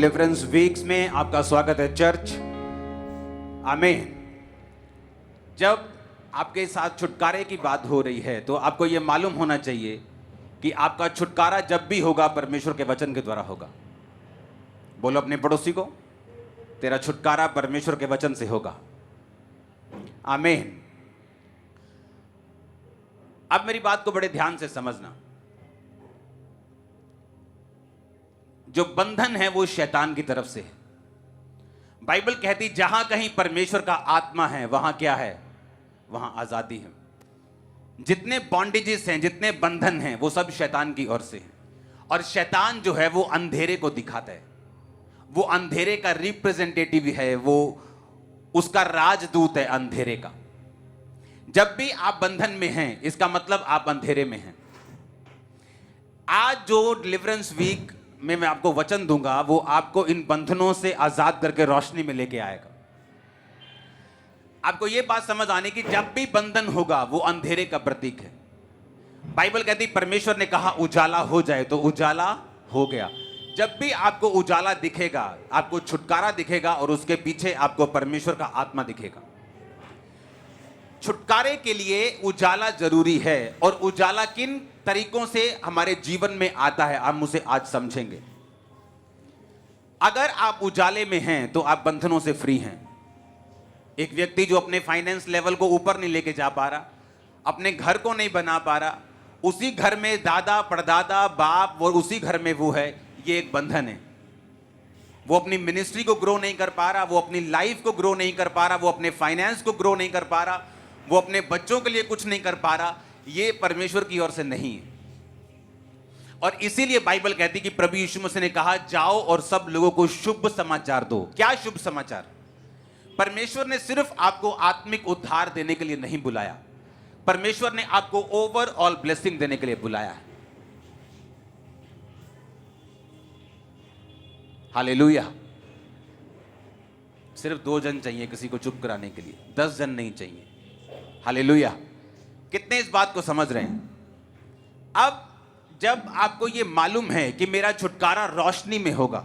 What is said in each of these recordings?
Deliverance weeks में आपका स्वागत है चर्च। आमीन। जब आपके साथ छुटकारे की बात हो रही है तो आपको यह मालूम होना चाहिए कि आपका छुटकारा जब भी होगा परमेश्वर के वचन के द्वारा होगा। बोलो अपने पड़ोसी को, तेरा छुटकारा परमेश्वर के वचन से होगा। आमीन। अब मेरी बात को बड़े ध्यान से समझना। जो बंधन है वो शैतान की तरफ से है। बाइबल कहती जहां कहीं परमेश्वर का आत्मा है वहां क्या है? वहां आजादी है। जितने बॉन्डेजेस हैं, जितने बंधन हैं, वो सब शैतान की ओर से हैं। और शैतान जो है वो अंधेरे को दिखाता है, वो अंधेरे का रिप्रेजेंटेटिव है, वो उसका राजदूत है अंधेरे का। जब भी आप बंधन में हैं इसका मतलब आप अंधेरे में हैं। आज जो डिलीवरेंस वीक में मैं आपको वचन दूंगा वो आपको इन बंधनों से आजाद करके रोशनी में लेके आएगा। आपको यह बात समझ आने की जब भी बंधन होगा वो अंधेरे का प्रतीक है। बाइबल कहती परमेश्वर ने कहा उजाला हो जाए तो उजाला हो गया। जब भी आपको उजाला दिखेगा, आपको छुटकारा दिखेगा और उसके पीछे आपको परमेश्वर का आत्मा दिखेगा। छुटकारे के लिए उजाला जरूरी है और उजाला किन तरीकों से हमारे जीवन में आता है हम उसे आज समझेंगे। अगर आप उजाले में हैं तो आप बंधनों से फ्री हैं। एक व्यक्ति जो अपने फाइनेंस लेवल को ऊपर नहीं लेके जा पा रहा, अपने घर को नहीं बना पा रहा, उसी घर में दादा परदादा बाप और उसी घर में वो है, ये एक बंधन है। वो अपनी मिनिस्ट्री को ग्रो नहीं कर पा रहा, वो अपनी लाइफ को ग्रो नहीं कर पा रहा, वो अपने फाइनेंस को ग्रो नहीं कर पा रहा, वो अपने बच्चों के लिए कुछ नहीं कर पा रहा। ये परमेश्वर की ओर से नहीं है। और इसीलिए बाइबल कहती कि प्रभु यीशु मसीह ने कहा जाओ और सब लोगों को शुभ समाचार दो। क्या शुभ समाचार? परमेश्वर ने सिर्फ आपको आत्मिक उद्धार देने के लिए नहीं बुलाया, परमेश्वर ने आपको ओवरऑल ब्लेसिंग देने के लिए बुलाया है। हालेलुया। सिर्फ 2 जन चाहिए किसी को चुप कराने के लिए, 10 जन नहीं चाहिए। हालेलुया। कितने इस बात को समझ रहे हैं? अब जब आपको यह मालूम है कि मेरा छुटकारा रोशनी में होगा,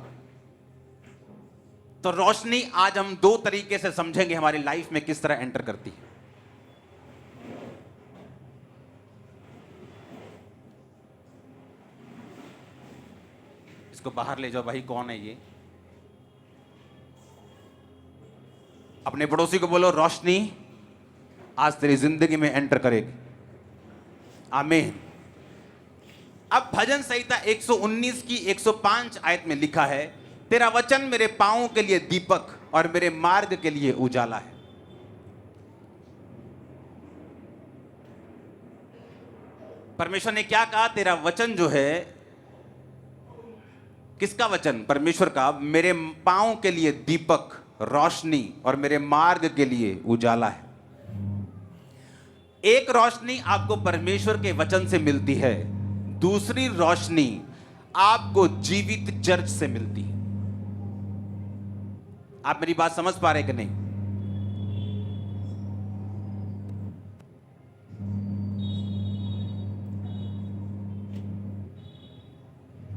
तो रोशनी आज हम 2 तरीके से समझेंगे हमारी लाइफ में किस तरह एंटर करती है। इसको बाहर ले जाओ भाई, कौन है ये? अपने पड़ोसी को बोलो रोशनी आज तेरी जिंदगी में एंटर करेगी। आमीन। अब भजन संहिता 119 की 105 आयत में लिखा है तेरा वचन मेरे पांवों के लिए दीपक और मेरे मार्ग के लिए उजाला है। परमेश्वर ने क्या कहा? तेरा वचन जो है, किसका वचन? परमेश्वर का। मेरे पांवों के लिए दीपक, रोशनी और मेरे मार्ग के लिए उजाला है। एक रोशनी आपको परमेश्वर के वचन से मिलती है, दूसरी रोशनी आपको जीवित चर्च से मिलती है। आप मेरी बात समझ पा रहे कि नहीं?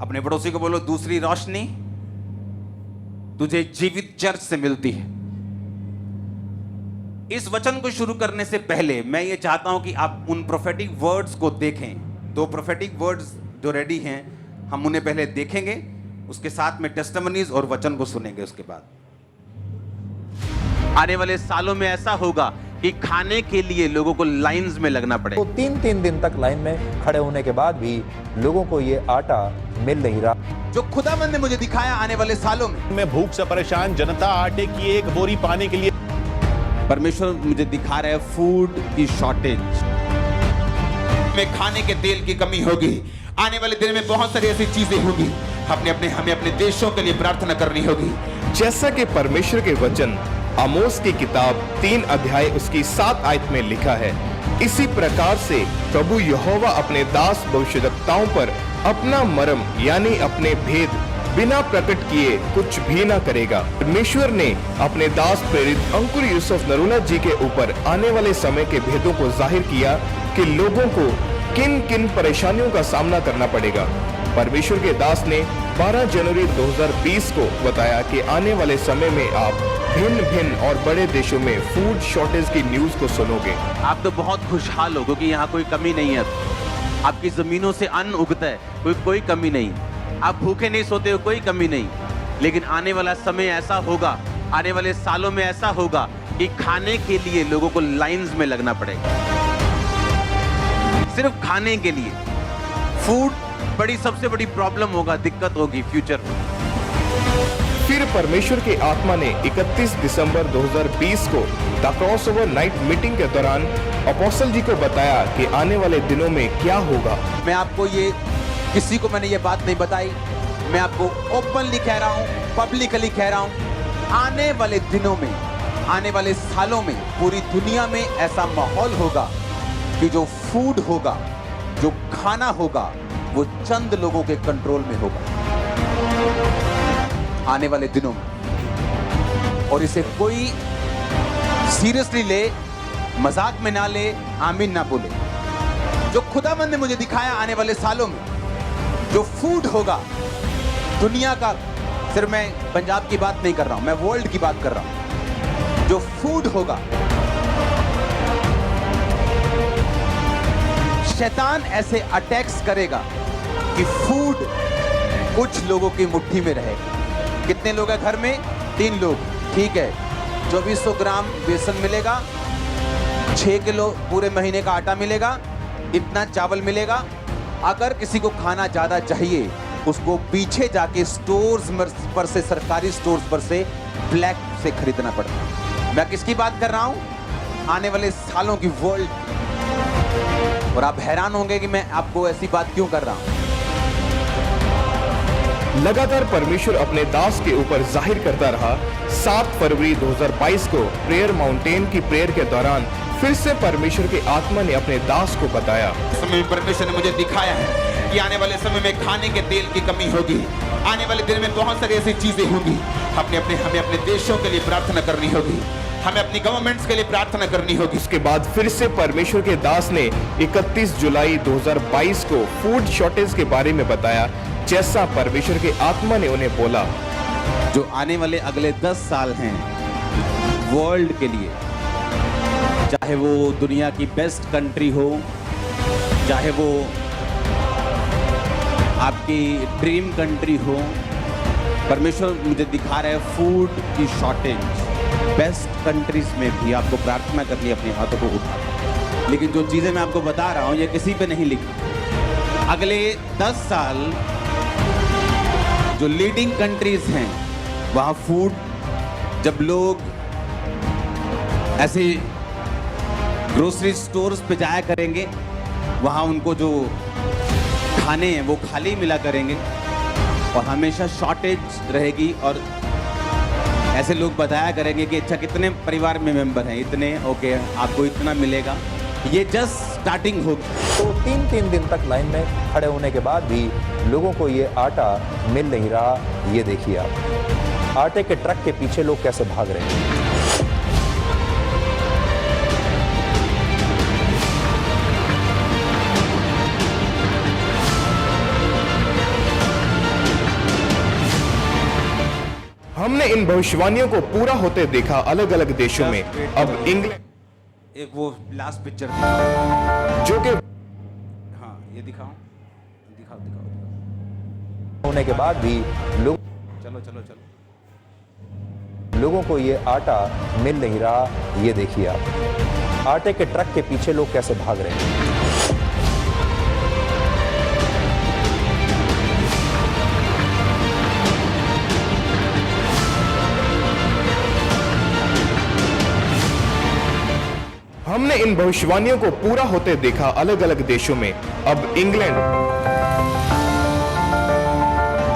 अपने पड़ोसी को बोलो दूसरी रोशनी तुझे जीवित चर्च से मिलती है। इस वचन को शुरू करने से पहले मैं ये चाहता हूं कि आप उन प्रोफेटिक वर्ड्स को देखें। 2 प्रोफेटिक वर्ड्स जो रेडी हैं हम उन्हें पहले देखेंगे, उसके साथ में टेस्टिमनीज और वचन को सुनेंगे। उसके बाद आने वाले सालों में ऐसा होगा कि खाने के लिए लोगों को लाइंस में लगना पड़ेगा। तो 3-3 दिन तक लाइन में खड़े होने के बाद भी लोगों को ये आटा मिल नहीं रहा। जो खुदावंद ने मुझे दिखाया आने वाले सालों में भूख से परेशान जनता आटे की एक बोरी पाने के लिए, परमेश्वर मुझे दिखा रहा है फूड की शॉर्टेज में, खाने के तेल की कमी होगी। आने वाले दिन में बहुत सारी ऐसी चीजें होंगी, हमें अपने देशों के लिए प्रार्थना करनी होगी। जैसा कि परमेश्वर के वचन आमोस की किताब 3 अध्याय उसकी 7 आयत में लिखा है, इसी प्रकार से प्रभु यहोवा अपने दास भविष्यद्वक्ताओं पर अपना मर्म यानी अपने भेद बिना प्रकट किए कुछ भी ना करेगा। परमेश्वर ने अपने दास प्रेरित अंकुर यूसुफ नरूला जी के ऊपर आने वाले समय के भेदों को जाहिर किया कि लोगों को किन किन परेशानियों का सामना करना पड़ेगा। परमेश्वर के दास ने 12 जनवरी 2020 को बताया कि आने वाले समय में आप भिन्न और बड़े देशों में फूड शॉर्टेज की न्यूज को सुनोगे। आप तो बहुत खुशहाल हो क्योंकि यहाँ कोई कमी नहीं है। आपकी जमीनों से अन्न उगता है, कोई कमी नहीं। आप भूखे नहीं सोते हो, कोई कमी नहीं। लेकिन आने वाला समय ऐसा होगा, आने वाले सालों में ऐसा होगा कि खाने के लिए लोगों को लाइंस में लगना पड़ेगा, सिर्फ खाने के लिए। फूड सबसे बड़ी प्रॉब्लम होगा, दिक्कत होगी फ्यूचर में। फिर परमेश्वर की आत्मा ने 31 दिसंबर 2020 को द क्रॉसओवर नाइट मीटिंग के दौरान अपोस्टल जी को बताया कि आने वाले दिनों में क्या होगा। मैं आपको ये, किसी को मैंने ये बात नहीं बताई, मैं आपको ओपनली कह रहा हूँ, पब्लिकली कह रहा हूँ, आने वाले दिनों में, आने वाले सालों में पूरी दुनिया में ऐसा माहौल होगा कि जो फूड होगा, जो खाना होगा, वो चंद लोगों के कंट्रोल में होगा आने वाले दिनों में। और इसे कोई सीरियसली ले, मजाक में ना ले, आमीन ना बोले। जो खुदावंद ने मुझे दिखाया आने वाले सालों में जो फूड होगा दुनिया का, सिर्फ मैं पंजाब की बात नहीं कर रहा हूं, मैं वर्ल्ड की बात कर रहा हूं। जो फूड होगा, शैतान ऐसे अटैक्स करेगा कि फूड कुछ लोगों की मुट्ठी में रहेगा। कितने लोग हैं घर में? 3 लोग, ठीक है। 2400 ग्राम बेसन मिलेगा, 6 किलो पूरे महीने का आटा मिलेगा, इतना चावल मिलेगा। अगर किसी को खाना ज्यादा चाहिए, उसको पीछे जाके स्टोर्स पर से, सरकारी स्टोर्स पर से ब्लैक से खरीदना पड़ता है। मैं किसकी बात कर रहा हूं? आने वाले सालों की वर्ल्ड। और आप हैरान होंगे कि मैं आपको ऐसी बात क्यों कर रहा हूं। लगातार परमेश्वर अपने दास के ऊपर जाहिर करता रहा। 7 फरवरी 2022 को प्रेयर माउंटेन की प्रेयर के दौरान फिर से परमेश्वर की आत्मा ने अपने दास को बताया। समय में परमेश्वर ने मुझे दिखाया है कि आने वाले समय में खाने के तेल की कमी होगी। आने वाले दिन में बहुत सारी ऐसी चीजें होंगी। हमें अपने देशों के लिए प्रार्थना करनी होगी, हमें अपनी गवर्नमेंट्स के लिए प्रार्थना करनी होगी। उसके बाद फिर से परमेश्वर के दास ने 31 जुलाई 2022 को फूड शॉर्टेज के बारे में बताया, जैसा परमेश्वर के आत्मा ने उन्हें बोला। जो आने वाले अगले 10 साल हैं वर्ल्ड के लिए, चाहे वो दुनिया की बेस्ट कंट्री हो, चाहे वो आपकी ड्रीम कंट्री हो, परमेश्वर मुझे दिखा रहा है फूड की शॉर्टेज बेस्ट कंट्रीज में भी आपको प्रार्थना करनी है, अपने हाथों को उठा। लेकिन जो चीजें मैं आपको बता रहा हूं ये किसी पे नहीं लिखी। अगले 10 साल जो लीडिंग कंट्रीज हैं वहां फूड, जब लोग ऐसे ग्रोसरी स्टोर्स पे जाया करेंगे, वहां उनको जो खाने हैं वो खाली मिला करेंगे और हमेशा शॉर्टेज रहेगी। और ऐसे लोग बताया करेंगे कि अच्छा कितने परिवार में मेंबर हैं, इतने, ओके आपको इतना मिलेगा। ये जस्ट स्टार्टिंग होगी। तो 3 दिन तक लाइन में खड़े होने के बाद भी लोगों को ये आटा मिल नहीं रहा। ये देखिए आप, आटे के ट्रक के पीछे लोग कैसे भाग रहे हैं। हमने इन भविष्यवाणियों को पूरा होते देखा अलग अलग देशों में। अब इंग्लैंड, एक वो लास्ट पिक्चर जो कि हाँ ये दिखाओ। होने के बाद भी चलो लोगों को ये आटा मिल नहीं रहा। ये देखिए आप, आटे के ट्रक के पीछे लोग कैसे भाग रहे हैं। हमने इन भविष्यवाणियों को पूरा होते देखा अलग अलग देशों में। अब इंग्लैंड,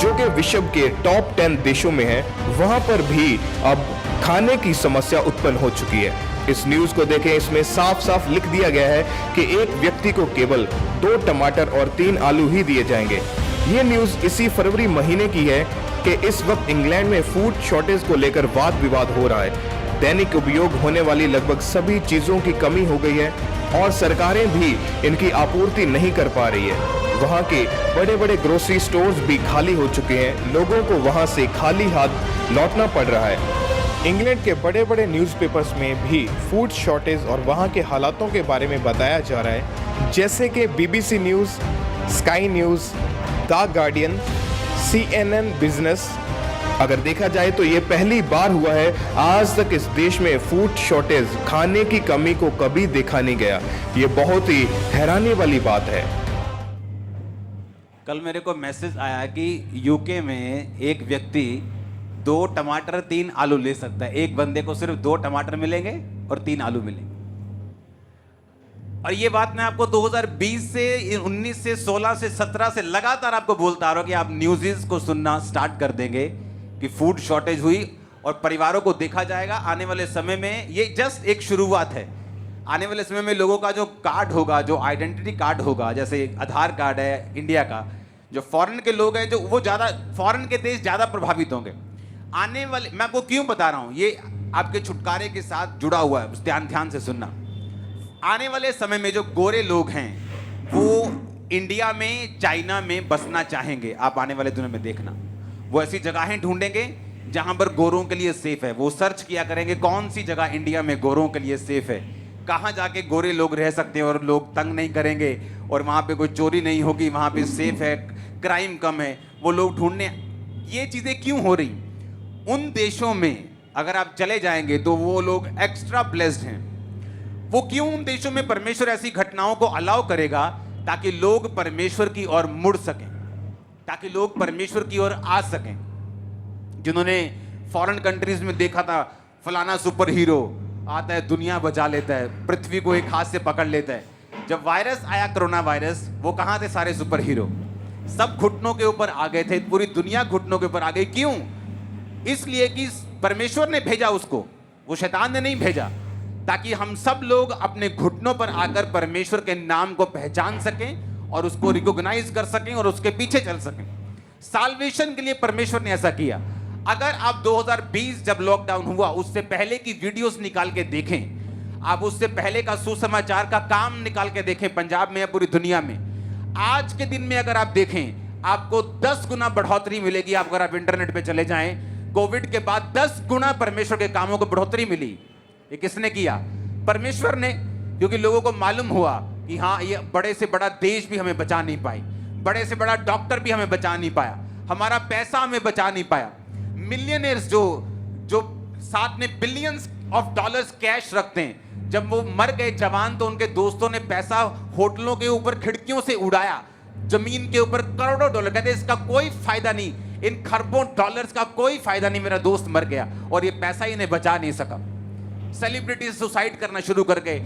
जो कि विश्व के टॉप 10 देशों में है, वहां पर भी अब खाने की समस्या उत्पन्न हो चुकी है। इस न्यूज को देखें, इसमें साफ साफ लिख दिया गया है कि एक व्यक्ति को केवल 2 टमाटर और 3 आलू ही दिए जाएंगे। ये न्यूज इसी फरवरी महीने की है कि इस वक्त इंग्लैंड में फूड शॉर्टेज को लेकर वाद विवाद हो रहा है। दैनिक उपयोग होने वाली लगभग सभी चीजों की कमी हो गई है और सरकारें भी इनकी आपूर्ति नहीं कर पा रही है। वहां के बड़े बड़े ग्रोसरी स्टोर्स भी खाली हो चुके हैं। लोगों को वहां से खाली हाथ लौटना पड़ रहा है। इंग्लैंड के बड़े बड़े न्यूज़पेपर्स में भी फूड शॉर्टेज और वहां के हालातों के बारे में बताया जा रहा है, जैसे कि BBC news, sky news, the guardian, CNN business. अगर देखा जाए तो ये पहली बार हुआ है, आज तक इस देश में फूड शॉर्टेज, खाने की कमी को कभी देखा नहीं गया। ये बहुत ही हैरानी वाली बात है। कल मेरे को मैसेज आया कि यूके में एक व्यक्ति 2 टमाटर 3 आलू ले सकता है। एक बंदे को सिर्फ 2 टमाटर मिलेंगे और 3 आलू मिलेंगे। और ये बात मैं आपको 2020 से 19 से 16 से 17 से लगातार आपको बोलता आ रहा हूं कि आप न्यूज़ को सुनना स्टार्ट कर देंगे कि फूड शॉर्टेज हुई और परिवारों को देखा जाएगा। आने वाले समय में ये जस्ट एक शुरुआत है। आने वाले समय में लोगों का जो कार्ड होगा, जो आइडेंटिटी कार्ड होगा, जैसे आधार कार्ड है इंडिया का, जो फॉरेन के लोग हैं, जो वो ज़्यादा फॉरेन के देश ज़्यादा प्रभावित होंगे। आने वाले, मैं आपको क्यों बता रहा हूं, ये आपके छुटकारे के साथ जुड़ा हुआ है, ध्यान से सुनना। आने वाले समय में जो गोरे लोग हैं वो इंडिया में, चाइना में बसना चाहेंगे। आप आने वाले दिनों में देखना, वो ऐसी जगहें ढूंढेंगे जहां पर गोरों के लिए सेफ है। वो सर्च किया करेंगे कौन सी जगह इंडिया में गोरों के लिए सेफ है, कहां जाके गोरे लोग रह सकते हैं और लोग तंग नहीं करेंगे और वहां पे कोई चोरी नहीं होगी, वहां पे सेफ है, क्राइम कम है। वो लोग ढूंढने, ये चीजें क्यों हो रही? उन देशों में अगर आप चले जाएंगे तो वो लोग एक्स्ट्रा ब्लेस्ड हैं। वो क्यों उन देशों में परमेश्वर ऐसी घटनाओं को अलाउ करेगा? ताकि लोग परमेश्वर की ओर मुड़ सकें, ताकि लोग परमेश्वर की ओर आ सकें। जिन्होंने फॉरेन कंट्रीज में देखा था, फलाना सुपर हीरो आता है, दुनिया बचा लेता है, पृथ्वी को एक हाथ से पकड़ लेता है। जब वायरस आया, कोरोना वायरस, वो कहां थे सारे सुपर हीरो? सब घुटनों के ऊपर आ गए थे, पूरी दुनिया घुटनों के ऊपर आ गई। क्यों? इसलिए कि परमेश्वर ने भेजा उसको, वो शैतान ने नहीं भेजा, ताकि हम सब लोग अपने घुटनों पर आकर परमेश्वर के नाम को पहचान सकें और उसको रिकॉग्नाइज कर सकें और उसके पीछे चल सकें। साल्वेशन के लिए परमेश्वर ने ऐसा किया। अगर आप 2020 जब लॉकडाउन हुआ उससे पहले की वीडियोस निकाल के देखें, आप उससे पहले का सुसमाचार का काम निकाल के देखें, पंजाब में या पूरी दुनिया में, आज के दिन में अगर आप देखें, आपको 10 गुना बढ़ोतरी मिलेगी। अगर आप इंटरनेट पे चले जाएं, कोविड के बाद 10 गुना परमेश्वर के कामों को बढ़ोतरी मिली। ये किसने किया? परमेश्वर ने। क्योंकि लोगों को मालूम हुआ कि हाँ, ये बड़े से बड़ा देश भी हमें बचा नहीं पाई, बड़े से बड़ा डॉक्टर भी हमें बचा नहीं पाया, हमारा पैसा हमें बचा नहीं पाया। मिलियनर्स जो साथ में बिलियंस ऑफ डॉलर्स कैश रखते हैं, जब वो मर गए जवान, तो उनके दोस्तों ने पैसा होटलों के ऊपर खिड़कियों से उड़ाया, जमीन के ऊपर करोड़ों डॉलर। कहते इसका कोई फायदा नहीं, इन खरबों डॉलर्स का कोई फायदा नहीं, मेरा दोस्त मर गया और ये पैसा ही इन्हें बचा नहीं सका। सेलिब्रिटीज सुसाइड करना शुरू कर गए।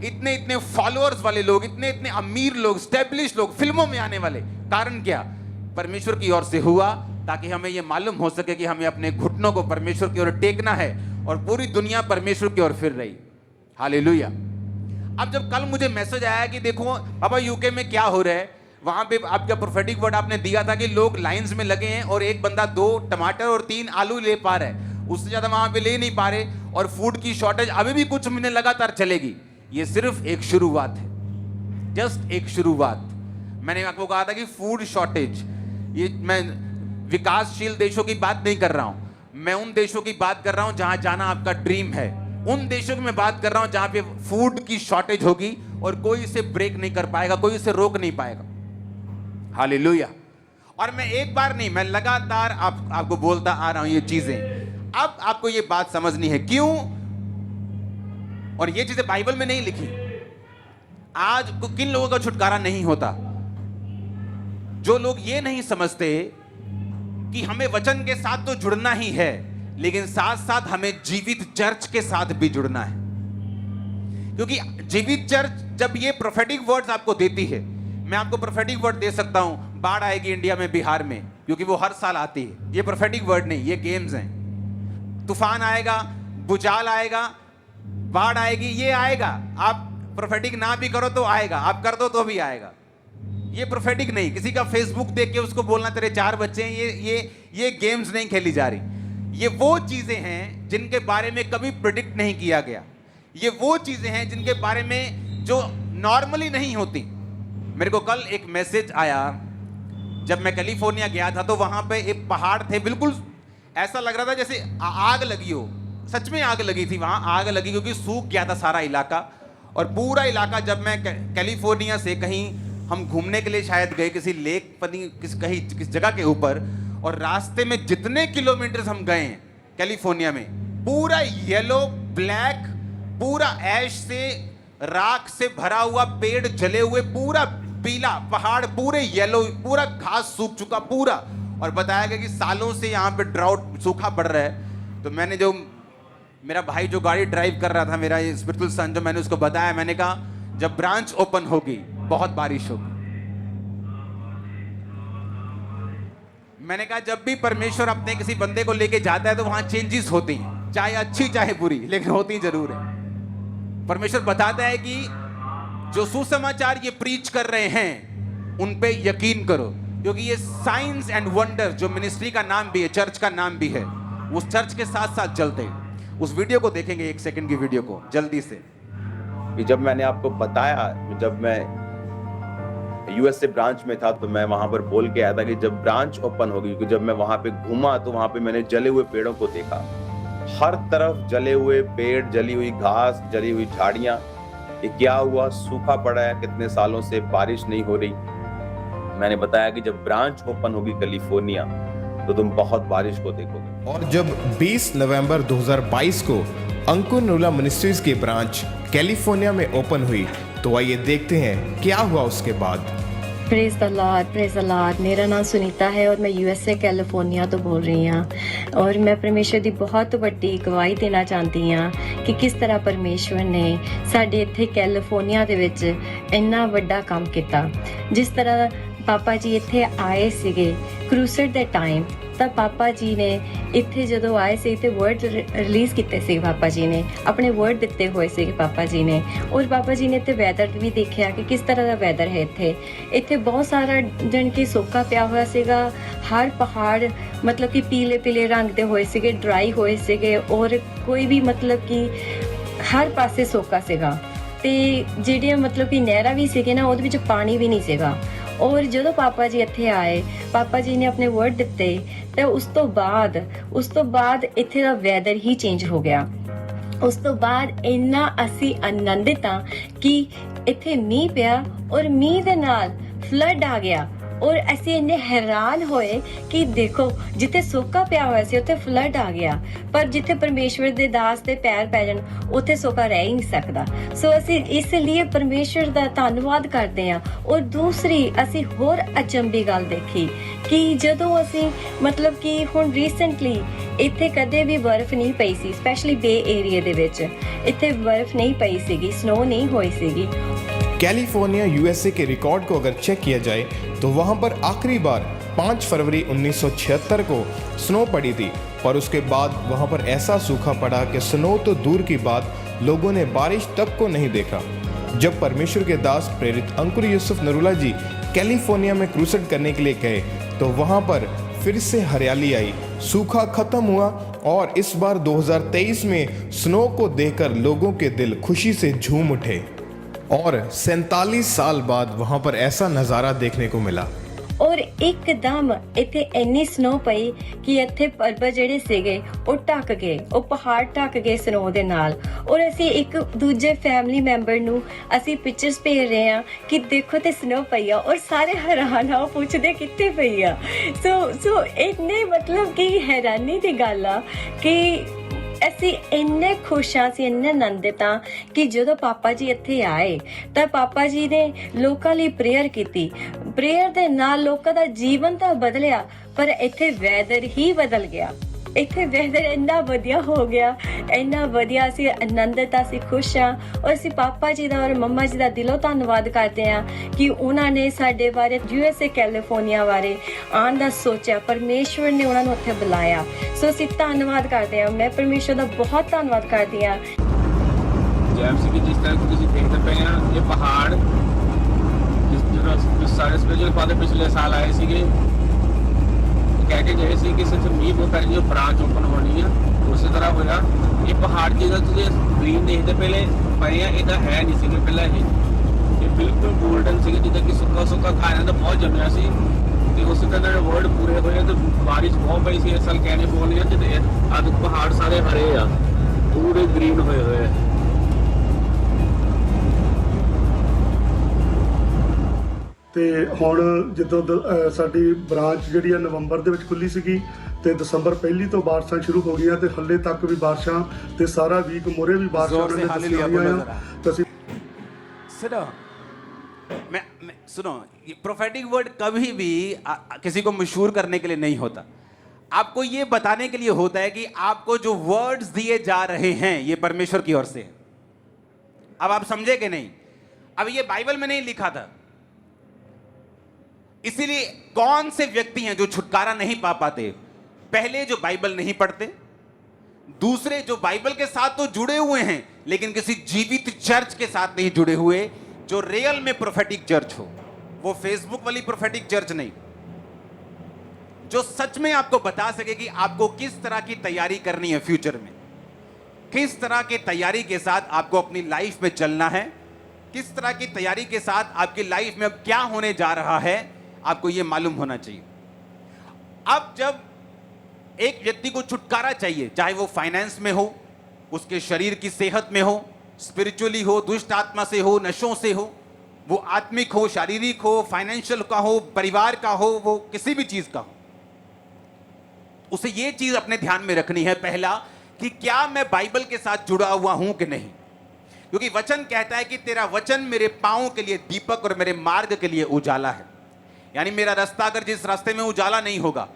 इतने फॉलोअर्स वाले लोग, इतने अमीर लोग, स्टैब्लिश लोग, फिल्मों में आने वाले। कारण क्या? परमेश्वर की ओर से हुआ, ताकि हमें यह मालूम हो सके कि हमें अपने घुटनों को परमेश्वर की ओर टेकना है और पूरी दुनिया परमेश्वर की ओर फिर रही। हालेलुया। अब जब कल मुझे मैसेज आया कि देखो बाबा यूके में क्या हो रहा है, वहां पे आपका प्रोफेटिक वर्ड आपने दिया था कि लोग लाइंस में लगे हैं और एक बंदा 2 टमाटर और 3 आलू ले पा रहा है, उससे ज्यादा वहां पे ले नहीं पा रहे, और फूड की शॉर्टेज अभी भी कुछ महीने लगातार चलेगी। ये सिर्फ एक शुरुआत है, जस्ट एक शुरुआत। मैंने आपको कहा था कि फूड शॉर्टेज, ये मैं विकासशील देशों की बात नहीं कर रहा हूं, मैं उन देशों की बात कर रहा हूं जहां जाना आपका ड्रीम है। उन देशों की मैं बात कर रहा हूं जहां पे फूड की शॉर्टेज होगी और कोई इसे ब्रेक नहीं कर पाएगा, कोई इसे रोक नहीं पाएगा। हालेलुया। और मैं एक बार नहीं, मैं लगातार आपको बोलता आ रहा हूं ये चीजें। अब आपको ये बात समझनी है क्यों, और ये चीजें बाइबल में नहीं लिखी। आज किन लोगों का छुटकारा नहीं होता? जो लोग ये नहीं समझते कि हमें वचन के साथ तो जुड़ना ही है, लेकिन साथ साथ हमें जीवित चर्च के साथ भी जुड़ना है। क्योंकि जीवित चर्च जब ये प्रोफेटिक वर्ड्स आपको देती है, मैं आपको प्रोफेटिक वर्ड दे सकता हूं, बाढ़ आएगी इंडिया में, बिहार में, क्योंकि वो हर साल आती है। ये प्रोफेटिक वर्ड नहीं, ये गेम्स हैं। तूफान आएगा, भूचाल आएगा, बाढ़ आएगी, ये आएगा। आप प्रोफेटिक ना भी करो तो आएगा, आप कर दो तो भी आएगा। ये प्रोफेटिक नहीं, किसी का फेसबुक देख के उसको बोलना तेरे 4 बच्चे हैं, ये गेम्स नहीं खेली जा रही। ये वो चीजें हैं जिनके बारे में कभी प्रेडिक्ट नहीं किया गया। ये वो चीजें हैं जिनके बारे में जो नॉर्मली नहीं होती। मेरे को कल एक मैसेज आया, जब मैं कैलिफोर्निया गया था तो वहां पे एक पहाड़ थे, बिल्कुल ऐसा लग रहा था जैसे आग लगी हो। सच में आग लगी थी, वहां आग लगी क्योंकि सूख गया था सारा इलाका। और पूरा इलाका, जब मैं कैलिफोर्निया से कहीं हम घूमने के लिए शायद गए किसी लेक पनी किस जगह के ऊपर, और रास्ते में जितने किलोमीटर हम गए कैलिफोर्निया में, पूरा येलो ब्लैक, पूरा ऐश से राख से भरा हुआ, पेड़ जले हुए, पूरा पीला पहाड़, पूरे येलो, पूरा घास सूख चुका पूरा। और बताया गया कि सालों से यहाँ पे ड्राउट, सूखा पड़ रहा है। तो मैंने जो मेरा भाई जो गाड़ी ड्राइव कर रहा था, मेरा स्पिरिचुअल सन, जो मैंने उसको बताया, मैंने कहा जब ब्रांच ओपन होगी बहुत बारिश होगी। मैंने कहा जब भी परमेश्वर अपने किसी बंदे को लेके जाता है तो वहां चेंजेस होती हैं, चाहे अच्छी चाहे बुरी, लेकिन होती जरूर है। परमेश्वर बताता है कि जो सुसमाचार ये प्रीच कर रहे हैं उन पे यकीन करो, क्योंकि ये साइंस एंड वंडर, जो मिनिस्ट्री का नाम भी है, चर्च का नाम भी है, उस चर्च के साथ साथ चलते हैं। उस वीडियो को देखेंगे, 1 सेकंड की वीडियो को जल्दी से। कि जब मैंने आपको बताया, जब मैं यूएस से ब्रांच में था तो मैं वहां पर बोल के आया था कि जब ब्रांच ओपन होगी, क्योंकि जब मैं वहां पे घूमा तो वहां पे मैंने जले हुए पेड़ों को देखा। हर तरफ जले हुए पेड़, जली हुई घास, जली हुई झाड़ियां। ये क्या हुआ? सूखा पड़ा है, कितने सालों से बारिश नहीं हो रही। मैंने बताया कि जब ब्रांच ओपन होगी कैलिफोर्निया तो तुम बहुत बारिश को देखोगे। और जब 20 नवंबर 2022 को अंकुर नरूला मिनिस्ट्रीज की ब्रांच कैलिफोर्निया में ओपन हुई, तो आइए देखते हैं क्या हुआ उसके बाद। Praise the Lord. मेरा नाम सुनीता है और मैं यूएसए कैलिफोर्निया तो बोल रही हाँ। और मैं परमेश्वर ਦੀ बहुत ਵੱਡੀ ਗਵਾਹੀ ਦੇਣਾ ਚਾਹੁੰਦੀ ਹਾਂ ਕਿ ਕਿਸ ਤਰ੍ਹਾਂ ਪਰਮੇਸ਼ਵਰ ਨੇ ਸਾਡੇ ਇੱਥੇ ਕੈਲੀਫੋਰਨੀਆ ਦੇ ਵਿੱਚ ਇੰਨਾ ਵੱਡਾ ਕੰਮ ਕੀਤਾ। ਜਿਸ ਤਰ੍ਹਾਂ ਪਾਪਾ ਜੀ ਇੱਥੇ ਆਏ ਸੀਗੇ ਕਰੂਸੇਡ ਦੇ ਟਾਈਮ, ਤਾਂ ਪਾਪਾ ਜੀ ਨੇ ਇੱਥੇ ਜਦੋਂ ਆਏ ਸੀ ਤੇ ਵਰਡ ਰਿਲੀਜ਼ ਕੀਤੇ ਸੀ, ਪਾਪਾ ਜੀ ਨੇ ਆਪਣੇ ਵਰਡ ਦਿੱਤੇ ਹੋਏ ਸੀਗੇ ਪਾਪਾ ਜੀ ਨੇ। ਔਰ ਪਾਪਾ ਜੀ ਨੇ ਇੱਥੇ ਵੈਦਰ ਵੀ ਦੇਖਿਆ ਕਿ ਕਿਸ ਤਰ੍ਹਾਂ ਦਾ ਵੈਦਰ ਹੈ ਇੱਥੇ ਬਹੁਤ ਸਾਰਾ ਜਾਣੀ ਕਿ ਸੋਕਾ ਪਿਆ ਹੋਇਆ ਸੀਗਾ। ਹਰ ਪਹਾੜ ਮਤਲਬ ਕਿ ਪੀਲੇ ਪੀਲੇ ਰੰਗ ਦੇ ਹੋਏ ਸੀਗੇ, ਡਰਾਈ ਹੋਏ ਸੀਗੇ, ਔਰ ਕੋਈ ਵੀ ਮਤਲਬ ਕਿ ਹਰ ਪਾਸੇ ਸੋਕਾ ਸੀਗਾ। ਤੇ ਜਿਹੜੀਆਂ ਮਤਲਬ ਕਿ ਨਹਿਰਾਂ ਵੀ ਸੀਗੇ ਨਾ, ਉਹਦੇ ਵਿੱਚ ਪਾਣੀ ਵੀ ਨਹੀਂ ਸੀਗਾ। ਔਰ ਜਦੋਂ ਪਾਪਾ ਜੀ ਇੱਥੇ ਆਏ, ਪਾਪਾ ਜੀ ਨੇ ਆਪਣੇ ਵਰਡ ਦਿੱਤੇ, ਤੇ ਉਸ ਤੋਂ ਬਾਅਦ ਇੱਥੇ ਦਾ ਵੈਦਰ ਹੀ ਚੇਂਜ ਹੋ ਗਿਆ। ਉਸ ਤੋਂ ਬਾਅਦ ਇੰਨਾ ਅਸੀਂ ਆਨੰਦਿਤ ਹਾਂ ਕਿ ਇੱਥੇ ਮੀਂਹ ਪਿਆ ਔਰ ਮੀਂਹ ਦੇ ਨਾਲ ਫਲੱਡ ਆ ਗਿਆ। ਔਰ ਅਸੀਂ ਇੰਨੇ ਹੈਰਾਨ ਹੋਏ ਕਿ ਦੇਖੋ ਜਿੱਥੇ ਸੋਕਾ ਪਿਆ ਹੋਇਆ ਸੀ ਉੱਥੇ ਫਲੱਡ ਆ ਗਿਆ, ਪਰ ਜਿੱਥੇ ਪਰਮੇਸ਼ਵਰ ਦੇ ਦਾਸ ਦੇ ਪੈਰ ਪੈ ਜਾਣ ਉੱਥੇ ਸੋਕਾ ਰਹਿ ਹੀ ਨਹੀਂ ਸਕਦਾ। ਸੋ ਅਸੀਂ ਇਸ ਲਈ ਪਰਮੇਸ਼ਵਰ ਦਾ ਧੰਨਵਾਦ ਕਰਦੇ ਹਾਂ। ਔਰ ਦੂਸਰੀ ਅਸੀਂ ਹੋਰ ਅਚੰਭੀ ਗੱਲ ਦੇਖੀ ਕਿ ਜਦੋਂ ਅਸੀਂ ਮਤਲਬ ਕਿ ਹੁਣ ਰੀਸੈਂਟਲੀ ਇੱਥੇ ਕਦੇ ਵੀ ਬਰਫ਼ ਨਹੀਂ ਪਈ ਸੀ, ਸਪੈਸ਼ਲੀ ਬੇ ਏਰੀਆ ਦੇ ਵਿੱਚ ਇੱਥੇ ਬਰਫ਼ ਨਹੀਂ ਪਈ ਸੀਗੀ, ਸਨੋ ਨਹੀਂ ਹੋਈ ਸੀਗੀ। कैलिफोर्निया यूएसए के रिकॉर्ड को अगर चेक किया जाए तो वहां पर आखिरी बार 5 फरवरी 1976 को स्नो पड़ी थी, और उसके बाद वहां पर ऐसा सूखा पड़ा कि स्नो तो दूर की बात, लोगों ने बारिश तक को नहीं देखा। जब परमेश्वर के दास प्रेरित अंकुर यूसुफ नरूला जी कैलिफोर्निया में क्रूसेड करने के लिए गए तो वहां पर फिर से हरियाली आई, सूखा खत्म हुआ, और इस बार 2023 में स्नो को देखकर लोगों के दिल खुशी से झूम उठे। और 47 साल बाद वहां पर ऐसा नजारा देखने को मिला। ਔਰ ਇੱਕਦਮ ਇੱਥੇ ਇੰਨੀ ਸਨੋ ਪਈ ਕਿ ਇੱਥੇ ਪਰਬਤ ਜਿਹੜੇ ਸੀਗੇ ਉਹ ਢੱਕ ਗਏ, ਉਹ ਪਹਾੜ ਢੱਕ ਗਏ ਸਨੋ ਦੇ ਨਾਲ। ਔਰ ਅਸੀਂ ਇੱਕ ਦੂਜੇ ਫੈਮਿਲੀ ਮੈਂਬਰ ਨੂੰ ਅਸੀਂ ਪਿਕਚਰਸ ਭੇਜ ਰਹੇ ਹਾਂ ਕਿ ਦੇਖੋ ਤੇ ਸਨੋ ਪਈ ਆ, ਔਰ ਸਾਰੇ ਹੈਰਾਨ ਆ, ਪੁੱਛਦੇ ਕਿੱਥੇ ਪਈ ਆ। ਸੋ ਇੰਨੇ ਮਤਲਬ ਕਿ ਹੈਰਾਨੀ ਦੀ ਗੱਲ ਆ ਕਿ ਅਸੀਂ ਇੰਨੇ ਖੁਸ਼ ਹਾਂ, ਅਸੀਂ ਇੰਨੇ ਆਨੰਦਿਤ ਹਾਂ ਕਿ ਜਦੋਂ ਪਾਪਾ ਜੀ ਇੱਥੇ ਆਏ ਤਾਂ ਪਾਪਾ ਜੀ ਨੇ ਲੋਕਾਂ ਲਈ ਪ੍ਰੇਅਰ ਕੀਤੀ। ਪ੍ਰੇਅਰ ਦੇ ਨਾਲ ਲੋਕਾਂ ਦਾ ਜੀਵਨ ਤਾਂ ਬਦਲਿਆ, ਪਰ ਇੱਥੇ ਵੈਦਰ ਹੀ ਬਦਲ ਗਿਆ। ਇੱਥੇ ਵੈਦਰ ਇੰਨਾ ਵਧੀਆ ਹੋ ਗਿਆ, ਇੰਨਾ ਵਧੀਆ, ਅਸੀਂ ਆਨੰਦਿਤ, ਅਸੀਂ ਖੁਸ਼ ਹਾਂ। ਔਰ ਅਸੀਂ ਪਾਪਾ ਜੀ ਦਾ ਔਰ ਮੰਮਾ ਜੀ ਦਾ ਦਿਲੋਂ ਧੰਨਵਾਦ ਕਰਦੇ ਹਾਂ ਕਿ ਉਹਨਾਂ ਨੇ ਸਾਡੇ ਬਾਰੇ USA ਕੈਲੀਫੋਰਨੀਆ ਬਾਰੇ ਆਉਣ ਦਾ ਸੋਚਿਆ, ਪਰਮੇਸ਼ਵਰ ਨੇ ਉਹਨਾਂ ਨੂੰ ਉੱਥੇ ਬੁਲਾਇਆ। ਸੋ ਅਸੀਂ ਧੰਨਵਾਦ ਕਰਦੇ ਹਾਂ, ਮੈਂ ਪਰਮੇਸ਼ਵਰ ਦਾ ਬਹੁਤ ਧੰਨਵਾਦ ਕਰਦੀ ਹਾਂ। ਜੈਮ ਸਿੰਘ, ਜਿਸ ਤਰ੍ਹਾਂ ਕਿ ਤੁਸੀਂ ਦੇਖਦੇ ਪਏ ਆ, ਇਹ ਪਹਾੜ ਜਿਸ ਸਾਰੇ ਸਪੈਸ਼ਲ ਫਾਦਰ ਪਿਛਲੇ ਸਾਲ ਆਏ ਸੀਗੇ, ਕਹਿ ਕੇ ਗਏ ਸੀ ਕਿ ਸਿਰਫ ਮੀਂਹ ਬਹੁਤ ਪੈ ਜੋ ਬ੍ਰਾਂਚ ਓਪਨ ਹੋਣੀ ਆ, ਉਸੇ ਤਰ੍ਹਾਂ ਹੋਇਆ। ਇਹ ਪਹਾੜ ਜਿਹਦਾ ਤੁਸੀਂ ਗ੍ਰੀਨ ਦੇਖਦੇ ਪਹਿਲੇ ਪਏ ਆ, ਇਹਦਾ ਹੈ ਨਹੀਂ ਸੀਗੇ ਪਹਿਲਾਂ ਇਹ, ਇਹ ਬਿਲਕੁਲ ਗੋਲਡਨ ਸੀ, ਜਿੱਦਾਂ ਕਿ ਸੁੱਕਾ ਸੁੱਕਾ ਖਾ ਰਿਹਾ ਤਾਂ ਬਹੁਤ ਜੰਮਿਆ ਸੀ ਤੇ ਉਸ ਤਰ੍ਹਾਂ ਦੇ ਵਰਡ ਪੂਰੇ ਹੋਏ ਤੇ ਬਾਰਿਸ਼ ਬਹੁਤ ਪਈ ਸੀ ਇਸ ਸਾਲ ਕੈਲੀਫੋਰਨੀਆ 'ਚ ਤੇ ਅੱਜ ਪਹਾੜ ਸਾਰੇ ਹਰੇ ਆ, ਪੂਰੇ ਗ੍ਰੀਨ ਹੋਏ ਹੋਏ ਆ। ਤੇ ਹੁਣ ਜਦੋਂ ਸਾਡੀ ਬ੍ਰਾਂਚ ਜਿਹੜੀ ਆ ਨਵੰਬਰ ਦੇ ਵਿੱਚ ਖੁੱਲੀ ਸੀਗੀ ਤੇ ਦਸੰਬਰ ਪਹਿਲੀ ਤੋਂ ਬਾਰਿਸ਼ਾਂ ਸ਼ੁਰੂ ਹੋ ਗਈਆਂ ਤੇ ਹੱਲੇ ਤੱਕ ਵੀ ਬਾਰਿਸ਼ਾਂ ਤੇ ਸਾਰਾ ਵੀਕ ਮੋਰੇ ਵੀ ਬਾਰਿਸ਼ਾਂ जोर से ਨੇ हालेलुया ਦੱਸੀਆਂ बोलो ਆ जरा। ਤੇ ਅਸੀਂ सुनो, मैं सुनो, ये प्रोफेटिक वर्ड कभी भी किसी को मशहूर करने के लिए नहीं होता, आपको ये बताने के लिए होता है कि आपको जो वर्ड्स दिए जा रहे हैं ये परमेश्वर की ओर से है। अब आप समझे कि नहीं? अब ये बाइबल में नहीं लिखा था, इसीलिए कौन से व्यक्ति हैं जो छुटकारा नहीं पा पाते? पहले जो बाइबल नहीं पढ़ते, दूसरे जो बाइबल के साथ तो जुड़े हुए हैं लेकिन किसी जीवित चर्च के साथ नहीं जुड़े हुए, जो रियल में प्रोफेटिक चर्च हो, वो फेसबुक वाली प्रोफेटिक चर्च नहीं, जो सच में आपको बता सके कि आपको किस तरह की तैयारी करनी है फ्यूचर में, किस तरह की तैयारी के साथ आपको अपनी लाइफ में चलना है, किस तरह की तैयारी के साथ आपकी लाइफ में अब क्या होने जा रहा है, आपको यह मालूम होना चाहिए। अब जब एक व्यक्ति को छुटकारा चाहिए, चाहे वो फाइनेंस में हो, उसके शरीर की सेहत में हो, स्पिरिचुअली हो, दुष्ट आत्मा से हो, नशों से हो, वो आत्मिक हो, शारीरिक हो, फाइनेंशियल का हो, परिवार का हो, वो किसी भी चीज का हो, उसे ये चीज अपने ध्यान में रखनी है पहला कि क्या मैं बाइबल के साथ जुड़ा हुआ हूं कि नहीं। क्योंकि वचन कहता है कि तेरा वचन मेरे पांव के लिए दीपक और मेरे मार्ग के लिए उजाला है। यानी मेरा रास्ता अगर जिस रास्ते में उजाला नहीं होगा,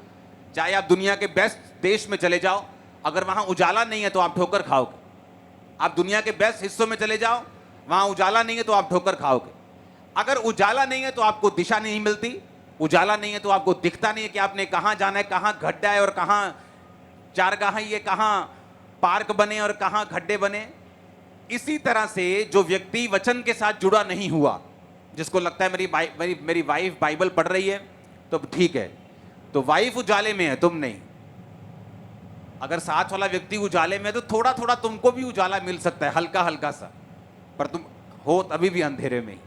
चाहे आप दुनिया के बेस्ट देश में चले जाओ, अगर वहां उजाला नहीं है तो आप ठोकर खाओगे। आप दुनिया के बेस्ट हिस्सों में चले जाओ, वहां उजाला नहीं है तो आप ठोकर खाओगे। अगर उजाला नहीं है तो आपको दिशा नहीं मिलती, उजाला नहीं है तो आपको दिखता नहीं है कि आपने कहां जाना है, कहां गड्ढा है और कहां चारगाह है, कहां पार्क बने और कहां गड्ढे बने। इसी तरह से जो व्यक्ति वचन के साथ जुड़ा नहीं हुआ, जिसको लगता है मेरी वाइफ बाइबल पढ़ रही है तो ठीक है, तो वाइफ उजाले में है, तुम नहीं। अगर साथ वाला व्यक्ति उजाले में है तो थोड़ा थोड़ा तुमको भी उजाला मिल सकता है, हल्का हल्का सा, पर तुम हो तभी भी अंधेरे में।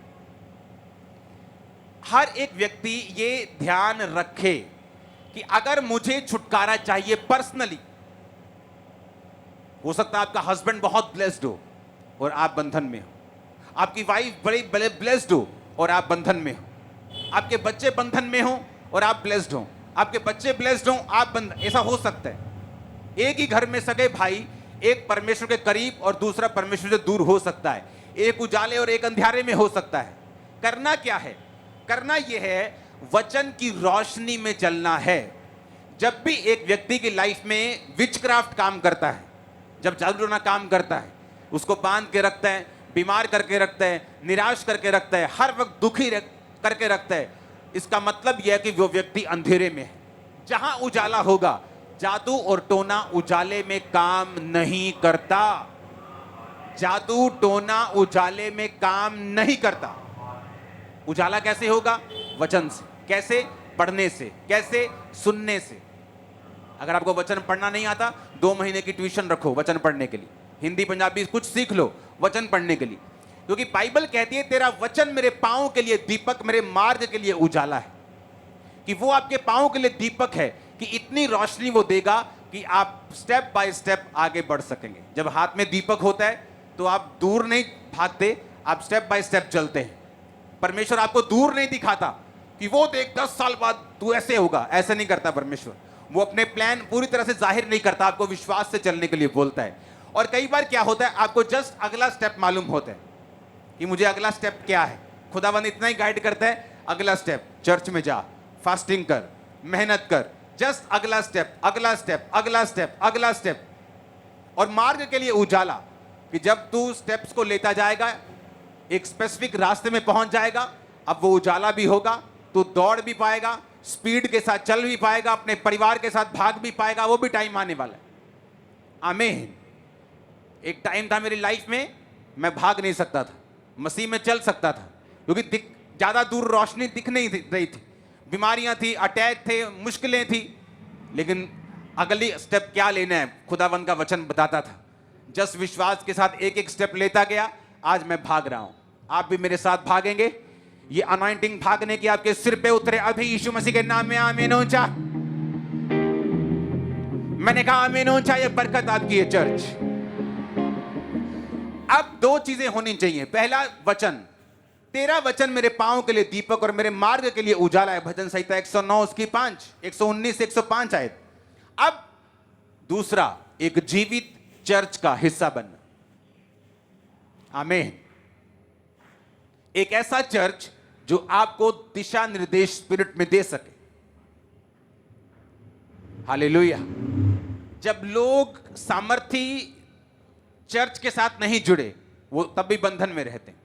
हर एक व्यक्ति ये ध्यान रखे कि अगर मुझे छुटकारा चाहिए पर्सनली, हो सकता है आपका हस्बैंड बहुत ब्लेस्ड हो और आप बंधन में हो, आपकी वाइफ बड़ी ब्लेस्ड हो और आप बंधन में हो, आपके बच्चे बंधन में हो और आप ब्लेस्ड हो, आपके बच्चे ब्लेस्ड हो, आप बंधन, ऐसा हो सकता है। एक ही घर में सगे भाई, एक परमेश्वर के करीब और दूसरा परमेश्वर से दूर हो सकता है, एक उजाले और एक अंधेरे में हो सकता है। करना क्या है? करना यह है वचन की रोशनी में चलना है। जब भी एक व्यक्ति की लाइफ में विचक्राफ्ट काम करता है, जब जादू टोना काम करता है, उसको बांध के रखता है, बीमार करके रखता है, निराश करके रखता है, हर वक्त दुखी करके रखता है, इसका मतलब यह है कि वो व्यक्ति अंधेरे में है। जहां उजाला होगा, जादू और टोना उजाले में काम नहीं करता। जादू टोना उजाले में काम नहीं करता। उजाला कैसे होगा? वचन से। कैसे? पढ़ने से। कैसे? सुनने से। अगर आपको वचन पढ़ना नहीं आता, 2 महीने की ट्यूशन रखो वचन पढ़ने के लिए, हिंदी पंजाबी कुछ सीख लो वचन पढ़ने के लिए। क्योंकि बाइबल कहती है तेरा वचन मेरे पांव के लिए दीपक, मेरे मार्ग के लिए उजाला है। कि वो आपके पांव के लिए दीपक है कि इतनी रोशनी वो देगा कि आप स्टेप बाय स्टेप आगे बढ़ सकेंगे। जब हाथ में दीपक होता है तो आप दूर नहीं भागते, आप स्टेप बाय स्टेप चलते हैं। परमेश्वर आपको दूर नहीं दिखाता कि वो देख 10 साल बाद तू ऐसे होगा, ऐसे नहीं करता परमेश्वर। वो अपने प्लान पूरी तरह से जाहिर नहीं करता, आपको विश्वास से चलने के लिए बोलता है। और कई बार क्या होता है, आपको जस्ट अगला स्टेप मालूम होता है कि मुझे अगला स्टेप क्या है। खुदावंद इतना ही गाइड करता है, अगला स्टेप चर्च में जा, फास्टिंग कर, मेहनत कर, जस्ट अगला स्टेप, अगला स्टेप, अगला स्टेप, अगला स्टेप। और मार्ग के लिए उजाला कि जब तू स्टेप्स को लेता जाएगा, एक स्पेसिफिक रास्ते में पहुंच जाएगा, अब वो उजाला भी होगा, तू दौड़ भी पाएगा, स्पीड के साथ चल भी पाएगा, अपने परिवार के साथ भाग भी पाएगा। वो भी टाइम आने वाला है। आमीन। एक टाइम था मेरी लाइफ में, मैं भाग नहीं सकता था, मसीह में चल सकता था, क्योंकि ज्यादा दूर रोशनी दिख नहीं रही थी, बीमारियां थी, अटैक थे, मुश्किलें थी। लेकिन अगली स्टेप क्या लेना है, खुदावंद का वचन बताता था। जस्ट विश्वास के साथ एक एक स्टेप लेता गया, आज मैं भाग रहा हूं। आप भी मेरे साथ भागेंगे। ये अनॉइंटिंग भागने की आपके सिर पे उतरे अभी यीशु मसीह के नाम में। आमीन ऊंचा। मैंने कहा आमीन ऊंचा। ये बरकत आपकी है चर्च। अब दो चीजें होनी चाहिए। पहला वचन, तेरा वचन मेरे पांव के लिए दीपक और मेरे मार्ग के लिए उजाला है। भजन संहिता 109 उसकी 5, 119 105 आयत। अब दूसरा, एक जीवित चर्च का हिस्सा बनना। आमीन। एक ऐसा चर्च जो आपको दिशा निर्देश स्पिरिट में दे सके। हालेलुया। जब लोग सामर्थी चर्च के साथ नहीं जुड़े, वो तब भी बंधन में रहते हैं।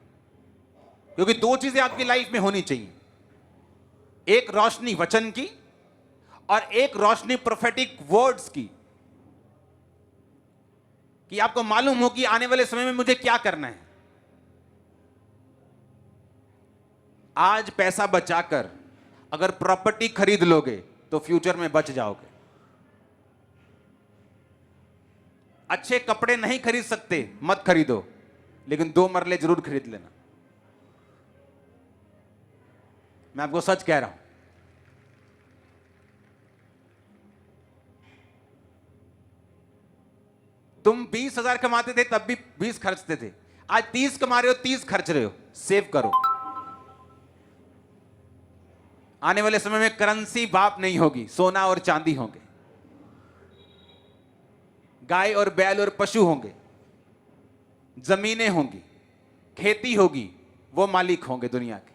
क्योंकि दो चीजें आपकी लाइफ में होनी चाहिए, एक रोशनी वचन की और एक रोशनी प्रोफेटिक वर्ड्स की, कि आपको मालूम हो कि आने वाले समय में मुझे क्या करना है। आज पैसा बचाकर अगर प्रॉपर्टी खरीद लोगे तो फ्यूचर में बच जाओगे। अच्छे कपड़े नहीं खरीद सकते, मत खरीदो, लेकिन 2 मरले जरूर खरीद लेना। मैं आपको सच कह रहा हूं। तुम 20,000 कमाते थे तब भी 20 खर्चते थे। आज 30 कमा रहे हो, 30 खर्च रहे हो। सेव करो। आने वाले समय में करेंसी बाप नहीं होगी, सोना और चांदी होंगे, गाय और बैल और पशु होंगे, जमीनें होंगी, खेती होगी, वो मालिक होंगे दुनिया के।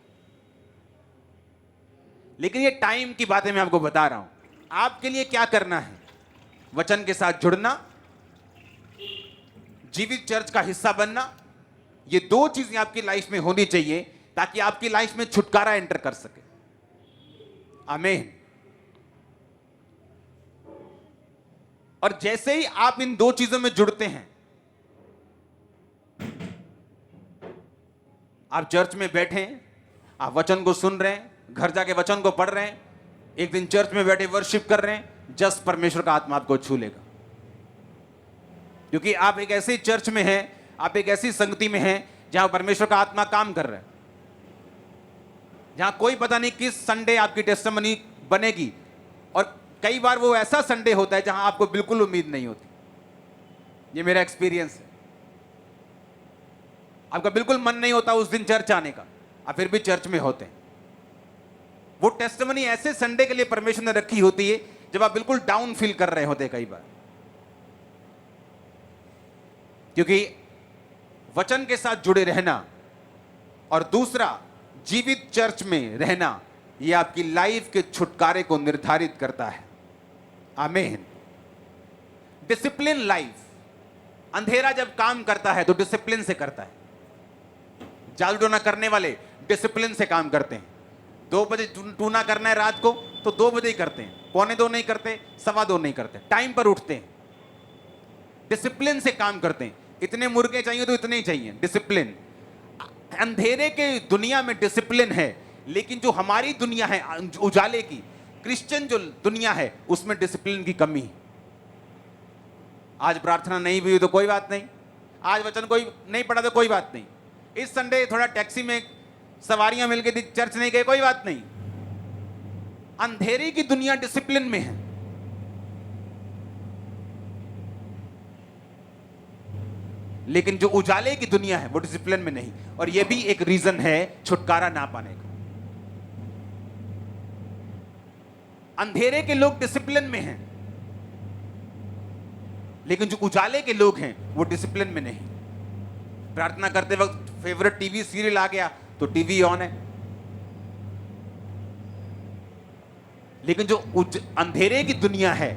लेकिन ये टाइम की बातें मैं आपको बता रहा हूं। आपके लिए क्या करना है? वचन के साथ जुड़ना, जीवित चर्च का हिस्सा बनना। ये दो चीजें आपकी लाइफ में होनी चाहिए ताकि आपकी लाइफ में छुटकारा एंटर कर सके। आमीन। और जैसे ही आप इन दो चीजों में जुड़ते हैं, आप चर्च में बैठे हैं, आप वचन को सुन रहे हैं, घर जाके वचन को पढ़ रहे हैं, एक दिन चर्च में बैठे वर्शिप कर रहे हैं, जस्ट परमेश्वर का आत्मा आपको छू लेगा। क्योंकि आप एक ऐसी चर्च में हैं, आप एक ऐसी संगति में हैं जहां परमेश्वर का आत्मा काम कर रहा है, जहां कोई पता नहीं किस संडे आपकी टेस्टिमनी बनेगी। और कई बार वो ऐसा संडे होता है जहां आपको बिल्कुल उम्मीद नहीं होती। ये मेरा एक्सपीरियंस है। आपका बिल्कुल मन नहीं होता उस दिन चर्च आने का, आप फिर भी चर्च में होते हैं। वो टेस्टिमनी ऐसे संडे के लिए परमेश्वर ने रखी होती है जब आप बिल्कुल डाउन फील कर रहे होते हैं कई बार। क्योंकि वचन के साथ जुड़े रहना और दूसरा जीवित चर्च में रहना, यह आपकी लाइफ के छुटकारे को निर्धारित करता है। आमीन। Discipline life. अंधेरा जब काम करता है तो डिसिप्लिन से करता है। जादू टोना करने वाले डिसिप्लिन से काम करते हैं। 2 बजे टूना करना है रात को तो 2 बजे ही करते हैं, 1:45 नहीं करते, 2:15 नहीं करते, टाइम पर उठते हैं, डिसिप्लिन से काम करते हैं। इतने मुर्गे चाहिए तो इतने ही चाहिए, डिसिप्लिन। अंधेरे के दुनिया में डिसिप्लिन है, लेकिन जो हमारी दुनिया है उजाले की, क्रिश्चियन जो दुनिया है, उसमें डिसिप्लिन की कमी है। आज प्रार्थना नहीं भी हुई तो कोई बात नहीं, आज वचन कोई नहीं पढ़ा तो कोई बात नहीं, इस संडे थोड़ा टैक्सी में सवारियां मिल गई, चर्च नहीं गए, कोई बात नहीं। अंधेरे की दुनिया डिसिप्लिन में है। लेकिन जो उजाले की दुनिया है वो डिसिप्लिन में नहीं। और यह भी एक रीजन है छुटकारा ना पाने का। अंधेरे के लोग डिसिप्लिन में हैं, लेकिन जो उजाले के लोग हैं वो डिसिप्लिन में नहीं। प्रार्थना करते वक्त फेवरेट टीवी सीरियल आ गया तो टीवी ऑन है, लेकिन जो अंधेरे की दुनिया है,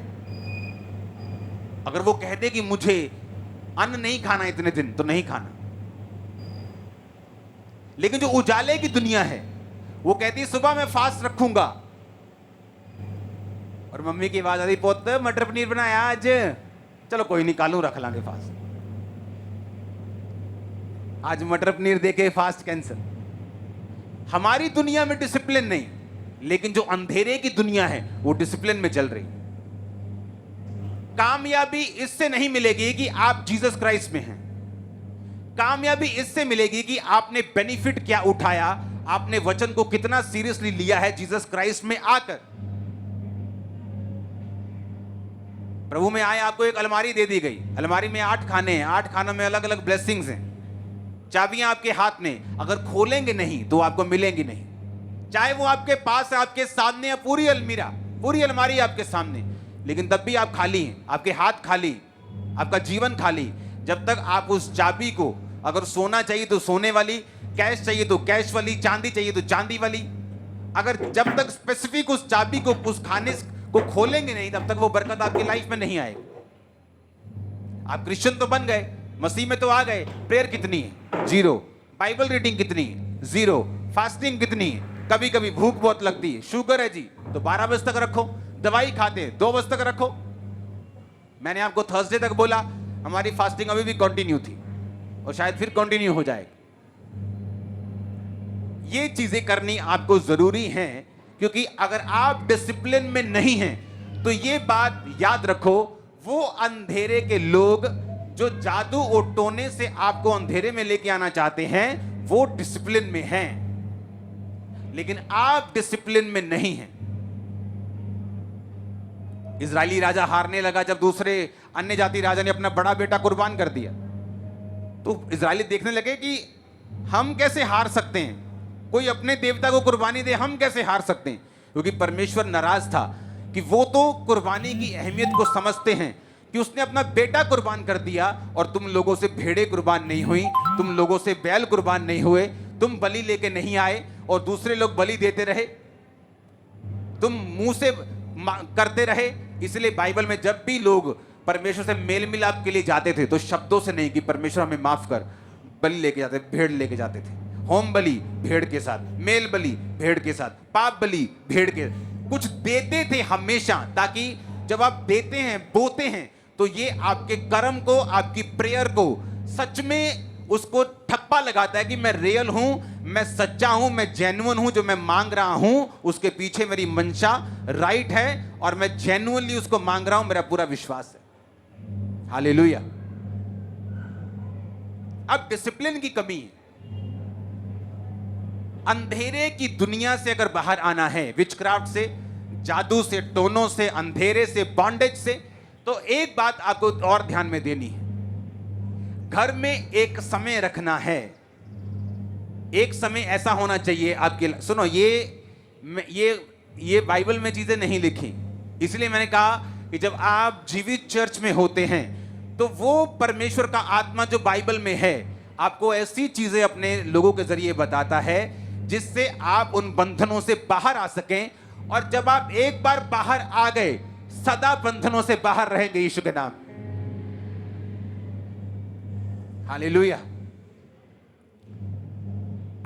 अगर वो कह दे कि मुझे अन्न नहीं खाना इतने दिन, तो नहीं खाना। लेकिन जो उजाले की दुनिया है वो कहती है सुबह मैं फास्ट रखूंगा, और मम्मी की आवाज आती, पोत मटर पनीर बनाया आज, चलो कोई नहीं कालू रख लांगे फास्ट। आज मटर पनीर देके फास्ट कैंसिल। हमारी दुनिया में डिसिप्लिन नहीं, लेकिन जो अंधेरे की दुनिया है वो डिसिप्लिन में चल रही है। कामयाबी इससे नहीं मिलेगी कि आप जीसस क्राइस्ट में हैं। कामयाबी इससे मिलेगी कि आपने बेनिफिट क्या उठाया, आपने वचन को कितना सीरियसली लिया है जीसस क्राइस्ट में आकर। प्रभु में आए, आपको एक अलमारी दे दी गई, अलमारी में 8 खाने हैं, 8 खानों में अलग अलग ब्लेसिंग्स हैं, चाबियां आपके हाथ में, अगर खोलेंगे नहीं तो आपको मिलेंगी नहीं। चाहे वो आपके पास है, आपके सामने है, पूरी अलमीरा, पूरी अलमारी आपके सामने, लेकिन तब भी आप खाली हैं, आपके हाथ खाली, आपका जीवन खाली। जब तक आप उस चाबी को, अगर सोना चाहिए तो सोने वाली, कैश चाहिए तो कैश वाली, चांदी चाहिए तो चांदी वाली, अगर जब तक स्पेसिफिक उस चाबी को, उस खाने को खोलेंगे नहीं, तब तक वो बरकत आपकी लाइफ में नहीं आएगी। आप क्रिश्चियन तो बन गए, मसीह में तो आ गए, प्रेयर कितनी है? 0। बाइबल रीडिंग कितनी है? 0। फास्टिंग कितनी है? कभी कभी भूख बहुत लगती है, शुगर है जी तो 12 बजे तक रखो, दवाई खाते हैं 2 बजे तक रखो। मैंने आपको थर्सडे तक बोला, हमारी फास्टिंग अभी भी कंटिन्यू थी और शायद फिर कंटिन्यू हो जाएगी। ये चीजें करनी आपको जरूरी है, क्योंकि अगर आप डिसिप्लिन में नहीं हैं तो ये बात याद रखो, वो अंधेरे के लोग जो जादू और टोने से आपको अंधेरे में लेके आना चाहते हैं, वो डिसिप्लिन में हैं, लेकिन आप डिसिप्लिन में नहीं हैं। इजरायली राजा हारने लगा जब दूसरे अन्य जाति राजा ने अपना बड़ा बेटा कुर्बान कर दिया, तो इजरायली देखने लगे कि हम कैसे हार सकते हैं, कोई अपने देवता को कुर्बानी दे, हम कैसे हार सकते हैं। क्योंकि परमेश्वर नाराज था कि वो तो कुर्बानी की अहमियत को समझते हैं कि उसने अपना बेटा कुर्बान कर दिया और तुम लोगों से भेड़े कुर्बान नहीं हुई, तुम लोगों से बैल कुर्बान नहीं हुए, तुम बलि लेके नहीं आए और दूसरे लोग बलि देते रहे, तुम मुंह से करते रहे। इसलिए बाइबल में जब भी लोग परमेश्वर से मेल मिलाप के लिए जाते थे तो शब्दों से नहीं कि परमेश्वर हमें माफ कर, बलि लेके जाते, भेड़ लेके जाते थे। होम बलि भेड़ के साथ, मेल बलि भेड़ के साथ, पाप बलि भेड़ के, कुछ देते थे हमेशा, ताकि जब आप देते हैं, बोते हैं, तो ये आपके कर्म को, आपकी प्रेयर को सच में उसको ठप्पा लगाता है कि मैं रियल हूं, मैं सच्चा हूं, मैं जेन्युइन हूं, जो मैं मांग रहा हूं उसके पीछे मेरी मंशा राइट है और मैं जेन्युइनली उसको मांग रहा हूं, मेरा पूरा विश्वास है। हालेलुया। अब डिसिप्लिन की कमी है। अंधेरे की दुनिया से अगर बाहर आना है, विचक्राफ्ट से, जादू से, टोनों से, अंधेरे से, बॉन्डेज से, तो एक बात आपको और ध्यान में देनी है, घर में एक समय रखना है। एक समय ऐसा होना चाहिए आपके, सुनो, ये बाइबल में चीजें नहीं लिखी, इसलिए मैंने कहा कि जब आप जीवित चर्च में होते हैं तो वो परमेश्वर का आत्मा जो बाइबल में है आपको ऐसी चीजें अपने लोगों के जरिए बताता है जिससे आप उन बंधनों से बाहर आ सकें, और जब आप एक बार बाहर आ गए सदा बंधनों से बाहर रहेंगे यीशु के नाम। हालेलुया।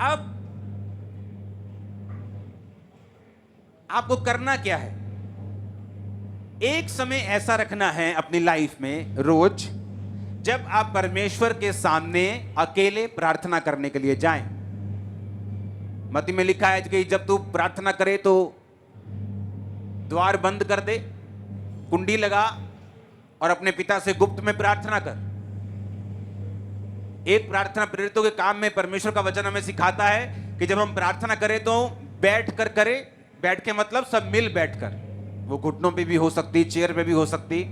अब आपको करना क्या है? एक समय ऐसा रखना है अपनी लाइफ में रोज, जब आप परमेश्वर के सामने अकेले प्रार्थना करने के लिए जाएं। मत्ती में लिखा है कि जब तू प्रार्थना करे तो द्वार बंद कर दे, कुंडी लगा और अपने पिता से गुप्त में प्रार्थना कर। एक प्रार्थना प्रेरितों के काम में परमेश्वर का वचन हमें सिखाता है कि जब हम प्रार्थना करें तो बैठ कर करें। बैठ के मतलब सब मिल बैठकर, वो घुटनों पे भी हो सकती, चेयर पे भी हो सकती,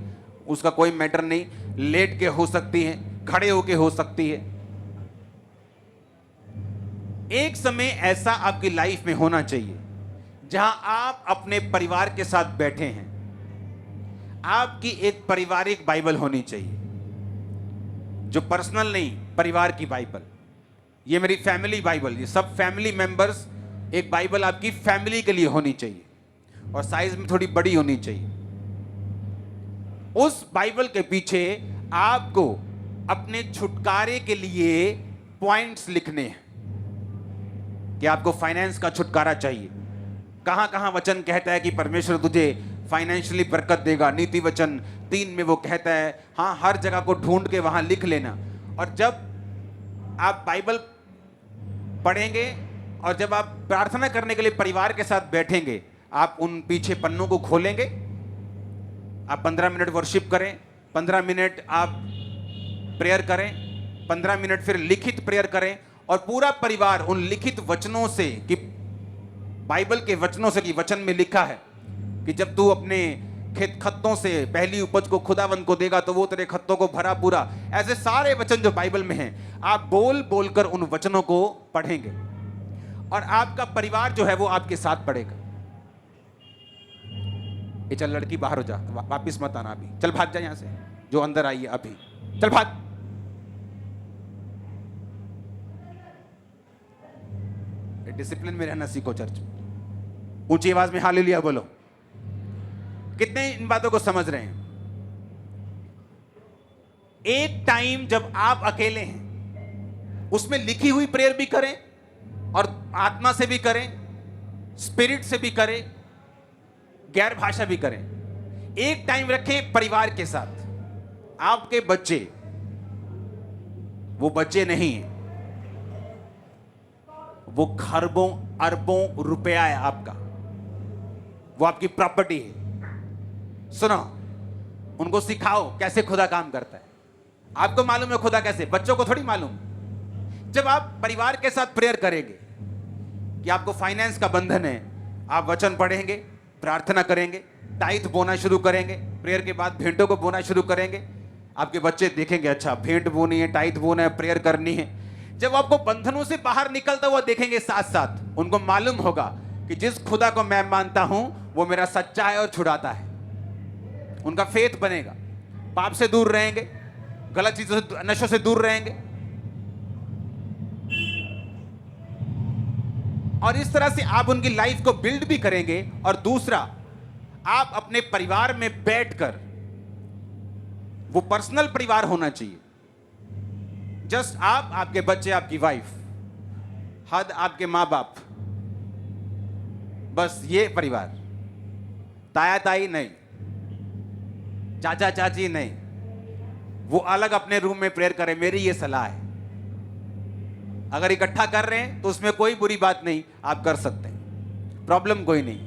उसका कोई मैटर नहीं, लेट के हो सकती है, खड़े होके हो सकती है। एक समय ऐसा आपकी लाइफ में होना चाहिए जहां आप अपने परिवार के साथ बैठे हैं। आपकी एक पारिवारिक बाइबल होनी चाहिए, जो पर्सनल नहीं, परिवार की बाइबल। ये मेरी फैमिली बाइबल, ये सब फैमिली मेंबर्स, एक बाइबल आपकी फैमिली के लिए होनी चाहिए और साइज में थोड़ी बड़ी होनी चाहिए। उस बाइबल के पीछे आपको अपने छुटकारे के लिए पॉइंट्स लिखने हैं कि आपको फाइनेंस का छुटकारा चाहिए। कहां कहां वचन कहता है कि परमेश्वर तुझे फाइनेंशियली बरकत देगा, नीति वचन 3 में वो कहता है। हाँ, हर जगह को ढूंढ के वहां लिख लेना। और जब आप बाइबल पढ़ेंगे और जब आप प्रार्थना करने के लिए परिवार के साथ बैठेंगे, आप उन पीछे पन्नों को खोलेंगे, आप 15 मिनट वर्शिप करें, 15 मिनट आप प्रेयर करें, 15 मिनट फिर लिखित प्रेयर करें और पूरा परिवार उन लिखित वचनों से कि बाइबल के वचनों से कि वचन में लिखा है कि जब तू अपने खेत खत्तों से पहली उपज को खुदावंद को देगा तो वो तेरे खत्तों को भरा पूरा, ऐसे सारे वचन जो बाइबल में हैं आप बोल बोलकर उन वचनों को पढ़ेंगे और आपका परिवार जो है वो आपके साथ पढ़ेगा। ये चल लड़की बाहर हो जा, वापिस मत आना अभी, चल भाग जा यहां से, जो अंदर आई है अभी चल भाग। डिसिप्लिन में रहना सीखो चर्च में। ऊंची आवाज में हालेलुया बोलो। कितने इन बातों को समझ रहे हैं? एक टाइम जब आप अकेले हैं उसमें लिखी हुई प्रेयर भी करें और आत्मा से भी करें, स्पिरिट से भी करें, गैर भाषा भी करें। एक टाइम रखें परिवार के साथ। आपके बच्चे वो बच्चे नहीं हैं, वो खरबों अरबों रुपया है आपका, वो आपकी प्रॉपर्टी है। सुनो, उनको सिखाओ कैसे खुदा काम करता है। आपको मालूम है खुदा कैसे, बच्चों को थोड़ी मालूम। जब आप परिवार के साथ प्रेयर करेंगे कि आपको फाइनेंस का बंधन है, आप वचन पढ़ेंगे, प्रार्थना करेंगे, टाइथ बोना शुरू करेंगे, प्रेयर के बाद भेंटों को बोना शुरू करेंगे। आपके बच्चे देखेंगे अच्छा भेंट बोनी है, टाइथ बोना है, प्रेयर करनी है। जब आपको बंधनों से बाहर निकलता हुआ देखेंगे साथ साथ, उनको मालूम होगा कि जिस खुदा को मैं मानता हूं वो मेरा सच्चा है और छुड़ाता है। उनका फेथ बनेगा, पाप से दूर रहेंगे, गलत चीजों से, नशों से दूर रहेंगे। और इस तरह से आप उनकी लाइफ को बिल्ड भी करेंगे। और दूसरा, आप अपने परिवार में बैठकर, वो पर्सनल परिवार होना चाहिए, जस्ट आप, आपके बच्चे, आपकी वाइफ, हद आपके मां बाप, बस ये परिवार। ताया ताई नहीं, चाचा चाची नहीं, वो अलग अपने रूम में प्रेयर करें, मेरी ये सलाह है। अगर इकट्ठा कर रहे हैं तो उसमें कोई बुरी बात नहीं, आप कर सकते हैं, प्रॉब्लम कोई नहीं।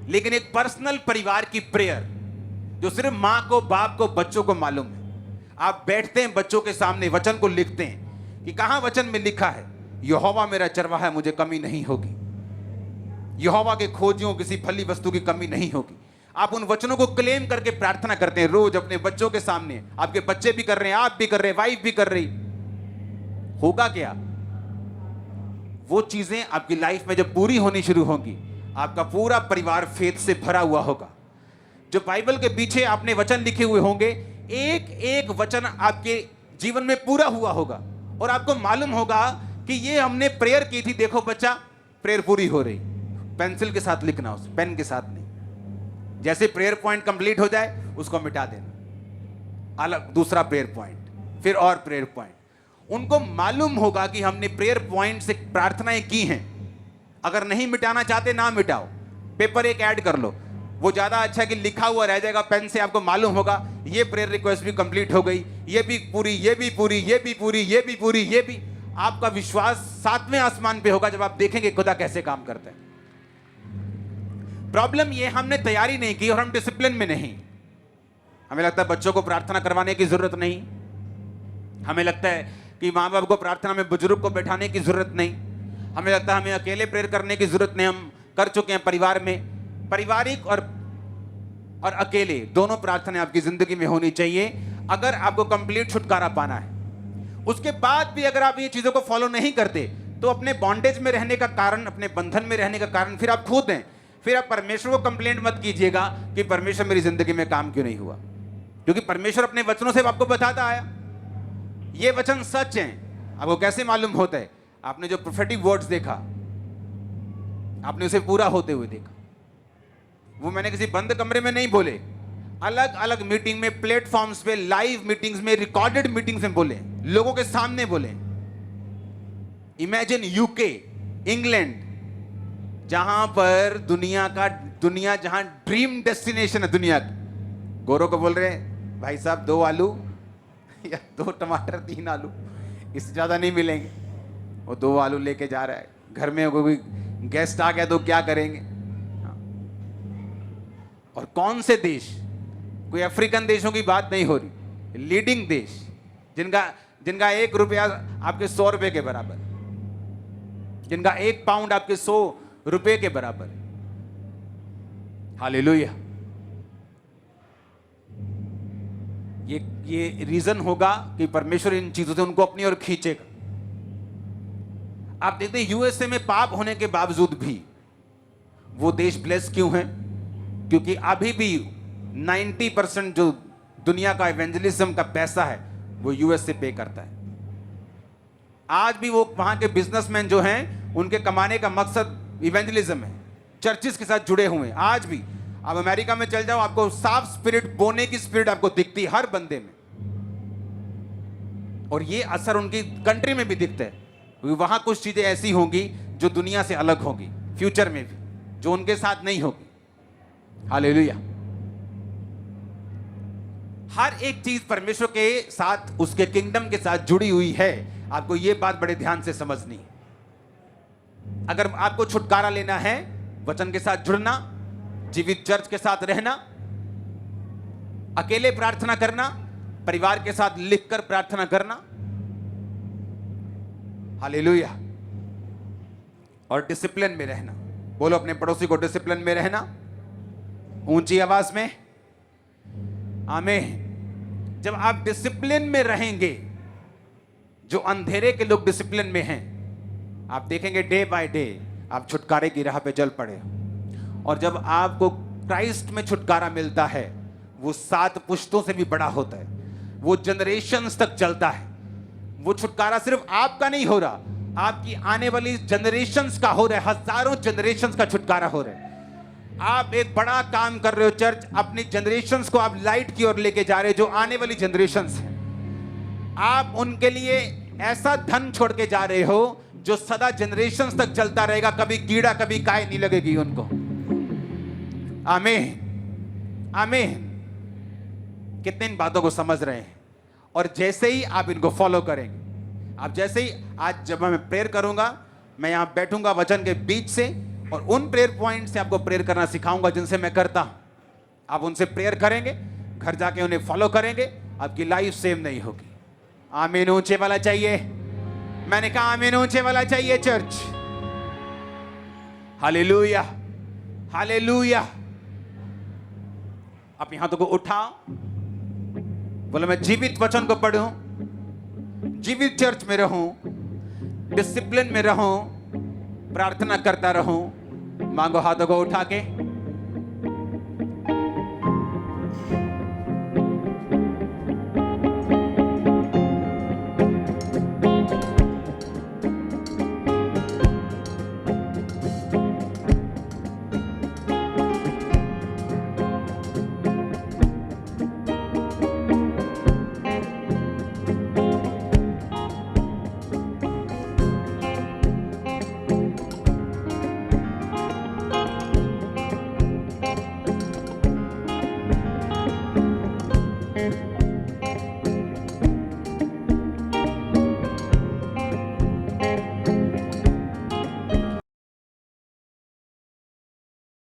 लेकिन एक पर्सनल परिवार की प्रेयर जो सिर्फ मां को, बाप को, बच्चों को मालूम है, आप बैठते हैं बच्चों के सामने, वचन को लिखते हैं कि कहां वचन में लिखा है यहोवा मेरा चरवाहा है, मुझे कमी नहीं होगी। यहोवा के खोजियों किसी फली वस्तु की कमी नहीं होगी। आप उन वचनों को क्लेम करके प्रार्थना करते हैं रोज अपने बच्चों के सामने। आपके बच्चे भी कर रहे हैं, आप भी कर रहे हैं, वाइफ भी कर रही। होगा क्या? वो चीजें आपकी लाइफ में जब पूरी होनी शुरू होंगी, आपका पूरा परिवार फेथ से भरा हुआ होगा। जो बाइबल के पीछे आपने वचन लिखे हुए होंगे, एक एक वचन आपके जीवन में पूरा हुआ होगा और आपको मालूम होगा कि ये हमने प्रेयर की थी, देखो बच्चा प्रेयर पूरी हो रही। पेंसिल के साथ लिखना, उस पेन के साथ नहीं। जैसे प्रेयर पॉइंट कंप्लीट हो जाए उसको मिटा देना, अलग दूसरा प्रेयर पॉइंट, फिर और प्रेयर पॉइंट। उनको मालूम होगा कि हमने प्रेयर पॉइंट से प्रार्थनाएं की हैं। अगर नहीं मिटाना चाहते ना मिटाओ, पेपर एक ऐड कर लो, वो ज्यादा अच्छा कि लिखा हुआ रह जाएगा पेन से। आपको मालूम होगा ये प्रेयर रिक्वेस्ट भी कंप्लीट हो गई, ये भी पूरी, ये भी पूरी, ये भी पूरी, ये भी पूरी, ये भी। आपका विश्वास 7वें आसमान पे होगा जब आप देखेंगे खुदा कैसे काम करता है। प्रॉब्लम ये, हमने तैयारी नहीं की और हम डिसिप्लिन में नहीं। हमें लगता है बच्चों को प्रार्थना करवाने की जरूरत नहीं, हमें लगता है कि माँ बाप को प्रार्थना में बुजुर्ग को बैठाने की जरूरत नहीं, हमें लगता है हमें अकेले प्रेयर करने की जरूरत नहीं। हम कर चुके हैं परिवार में। पारिवारिक और अकेले दोनों प्रार्थनाएं आपकी जिंदगी में होनी चाहिए अगर आपको कंप्लीट छुटकारा पाना है। उसके बाद भी अगर आप ये चीजों को फॉलो नहीं करते तो अपने बॉन्डेज में रहने का कारण, अपने बंधन में रहने का कारण फिर आप खुद हैं। फिर आप परमेश्वर को कंप्लेंट मत कीजिएगा कि परमेश्वर मेरी जिंदगी में काम क्यों नहीं हुआ, क्योंकि परमेश्वर अपने वचनों से आपको बताता आया ये वचन सच हैं। आपको कैसे मालूम होता है? आपने जो प्रोफेटिक वर्ड्स देखा, आपने उसे पूरा होते हुए देखा। वो मैंने किसी बंद कमरे में नहीं बोले, अलग अलग मीटिंग में, प्लेटफॉर्म्स पे, लाइव मीटिंग्स में, रिकॉर्डेड मीटिंग्स में बोले, लोगों के सामने बोले। इमेजिन यूके, इंग्लैंड, जहां पर दुनिया जहां ड्रीम डेस्टिनेशन है दुनिया की। गोरों को बोल रहे हैं भाई साहब 2 आलू या 2 टमाटर 3 आलू, इससे ज्यादा नहीं मिलेंगे। वो 2 आलू लेके जा रहा है, घर में कोई गेस्ट आ गया तो क्या करेंगे? और कौन से देश, कोई अफ्रीकन देशों की बात नहीं हो रही, लीडिंग देश जिनका जिनका 1 रुपया आपके 100 रुपए के बराबर, जिनका 1 पाउंड आपके 100 रुपए के बराबर। हालेलुया। ये रीजन होगा कि परमेश्वर इन चीजों से उनको अपनी ओर खींचेगा। आप देखते हैं यूएसए में पाप होने के बावजूद भी वो देश ब्लेस क्यों है? क्योंकि अभी भी 90% जो दुनिया का इवेंजलिज्म का पैसा है वो यूएसए पे करता है। आज भी वो वहां के बिजनेसमैन जो हैं उनके कमाने का मकसद इवेंजलिज्म है, चर्चिस के साथ जुड़े हुए हैं। आज भी आप अमेरिका में चल जाओ, आपको साफ स्पिरिट, बोने की स्पिरिट आपको दिखती है हर बंदे में, और ये असर उनकी कंट्री में भी दिखता है, क्योंकि वहां कुछ चीजें ऐसी होंगी जो दुनिया से अलग होगी फ्यूचर में भी, जो उनके साथ नहीं होगी। हालेलुया। हर एक चीज परमेश्वर के साथ, उसके किंगडम के साथ जुड़ी हुई है। आपको यह बात बड़े ध्यान से समझनी है। अगर आपको छुटकारा लेना है, वचन के साथ जुड़ना, जीवित चर्च के साथ रहना, अकेले प्रार्थना करना, परिवार के साथ लिखकर प्रार्थना करना, हालेलुया, और डिसिप्लिन में रहना। बोलो अपने पड़ोसी को, डिसिप्लिन में रहना, ऊंची आवाज में आमीन। जब आप डिसिप्लिन में रहेंगे, जो अंधेरे के लोग डिसिप्लिन में हैं, आप देखेंगे डे बाय डे आप छुटकारे की राह पे चल पड़े। और जब आपको क्राइस्ट में छुटकारा मिलता है, वो 7 पुश्तों से भी बड़ा होता है, वो जनरेशंस तक चलता है। वो छुटकारा सिर्फ आपका नहीं हो रहा, आपकी आने वाली जनरेशंस का हो रहा है, हजारों जनरेशंस का छुटकारा हो रहा है। आप एक बड़ा काम कर रहे हो चर्च, अपनी जनरेशंस को आप लाइट की ओर लेके जा रहे हो, जो आने वाली जनरेशंस है। आप उनके लिए ऐसा धन छोड़ के जा रहे हो जो सदा जनरेशंस तक चलता रहेगा, कभी कीड़ा कभी काय नहीं लगेगी उनको। आमीन, आमीन। कितने इन बातों को समझ रहे हैं? और जैसे ही आप इनको फॉलो करेंगे, आप जैसे ही, आज जब मैं प्रेयर करूंगा, मैं यहां बैठूंगा वचन के बीच से, और उन प्रेयर पॉइंट से आपको प्रेयर करना सिखाऊंगा जिनसे मैं करता हूं। आप उनसे प्रेयर करेंगे, घर जाके उन्हें फॉलो करेंगे, आपकी लाइफ सेम नहीं होगी। आमीन। ऊंचे वाला चाहिए? मैंने कहा आमीन, ऊंचे वाला चाहिए चर्च। Hallelujah, hallelujah. अपने हाथों को उठाओ, बोलो मैं जीवित वचन को पढ़ूं, जीवित चर्च में रहूं, डिसिप्लिन में रहूं, प्रार्थना करता रहूं। मांगो हाथों को उठा के।